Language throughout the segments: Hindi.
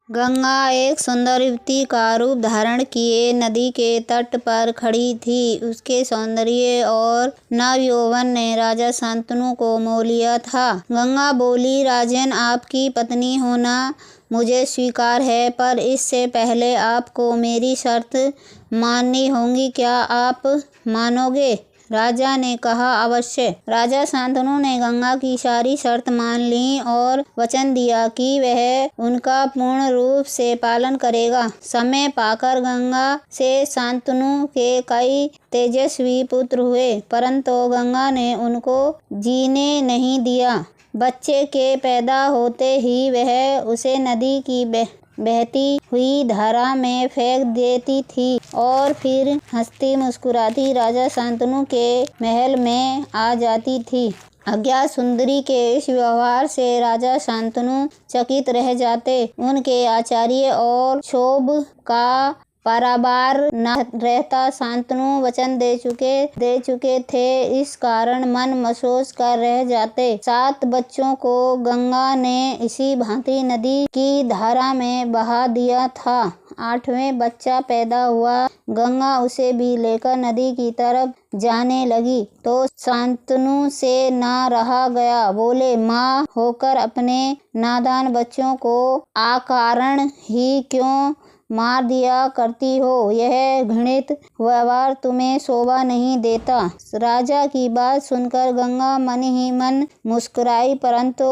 गंगा एक सुंदर युवती का रूप धारण किए नदी के तट पर खड़ी थी। उसके सौंदर्य और नव यौवन ने राजा शांतनु को मोह लिया था। गंगा बोली, राजन, आपकी पत्नी होना मुझे स्वीकार है, पर इससे पहले आपको मेरी शर्त माननी होगी। क्या आप मानोगे? राजा ने कहा, अवश्य। राजा शांतनु ने गंगा की सारी शर्त मान ली और वचन दिया कि वह उनका पूर्ण रूप से पालन करेगा। समय पाकर गंगा से शांतनु के कई तेजस्वी पुत्र हुए, परंतु गंगा ने उनको जीने नहीं दिया। बच्चे के पैदा होते ही वह उसे नदी की बहती हुई धारा में फेंक देती थी और फिर हंसती मुस्कुराती राजा शांतनु के महल में आ जाती थी। अज्ञात सुंदरी के इस व्यवहार से राजा शांतनु चकित रह जाते। उनके आचार्य और क्षोभ का पारावार न रहता। शांतनु वचन दे चुके थे, इस कारण मन मसोस कर रह जाते। 7 बच्चों को गंगा ने इसी भांति नदी की धारा में बहा दिया था। 8वें बच्चा पैदा हुआ। गंगा उसे भी लेकर नदी की तरफ जाने लगी तो शांतनु से ना रहा गया। बोले, माँ होकर अपने नादान बच्चों को अकारण ही क्यों मार दिया करती हो? यह घृणित व्यवहार तुम्हें शोभा नहीं देता। राजा की बात सुनकर गंगा मन ही मन मुस्कुराई, परंतु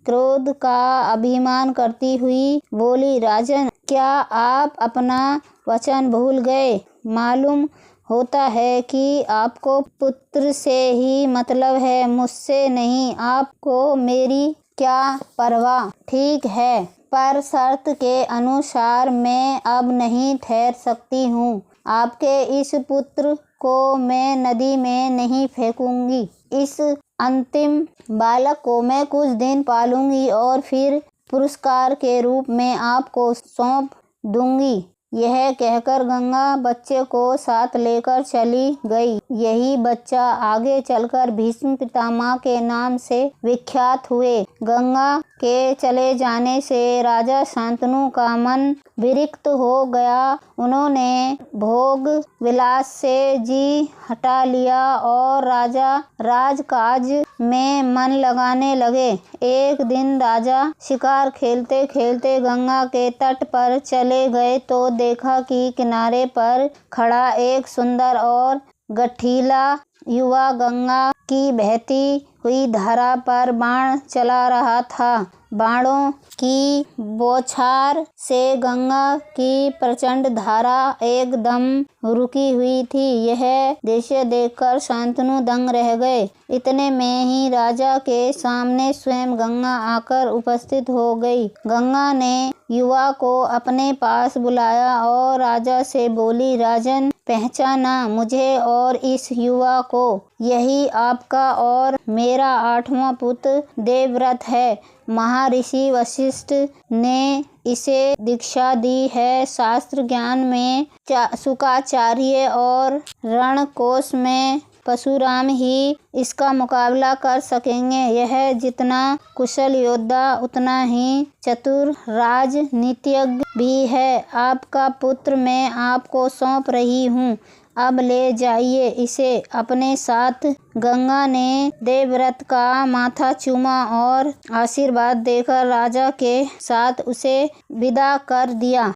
क्रोध का अभिमान करती हुई बोली, राजन, क्या आप अपना वचन भूल गए? मालूम होता है कि आपको पुत्र से ही मतलब है, मुझसे नहीं। आपको मेरी क्या परवाह? ठीक है, पर शर्त के अनुसार मैं अब नहीं ठहर सकती हूँ। आपके इस पुत्र को मैं नदी में नहीं फेंकूंगी। इस अंतिम बालक को मैं कुछ दिन पालूंगी और फिर पुरस्कार के रूप में आपको सौंप दूंगी। यह कहकर गंगा बच्चे को साथ लेकर चली गई। यही बच्चा आगे चलकर भीष्म पितामह के नाम से विख्यात हुए। गंगा के चले जाने से राजा शांतनु का मन विरक्त हो गया। उन्होंने भोग विलास से जी हटा लिया और राजा राजकाज में मन लगाने लगे। एक दिन राजा शिकार खेलते खेलते गंगा के तट पर चले गए तो देखा कि किनारे पर खड़ा एक सुंदर और गठीला युवा गंगा की बहती हुई धारा पर बाण चला रहा था। बाणों की बौछार से गंगा की प्रचंड धारा एकदम रुकी हुई थी। यह दृश्य देखकर शांतनु दंग रह गए। इतने में ही राजा के सामने स्वयं गंगा आकर उपस्थित हो गई। गंगा ने युवा को अपने पास बुलाया और राजा से बोली, राजन, पहचाना मुझे और इस युवा को? यही आपका और मेरा 8वां पुत्र देवव्रत है। महर्षि वशिष्ठ ने इसे दीक्षा दी है। शास्त्र ज्ञान में शुकाचार्य और रणकोष में परशुराम ही इसका मुकाबला कर सकेंगे। यह जितना कुशल योद्धा उतना ही चतुर राजनीतिज्ञ भी है। आपका पुत्र मैं आपको सौंप रही हूँ, अब ले जाइए इसे अपने साथ। गंगा ने देवव्रत का माथा चूमा और आशीर्वाद देकर राजा के साथ उसे विदा कर दिया।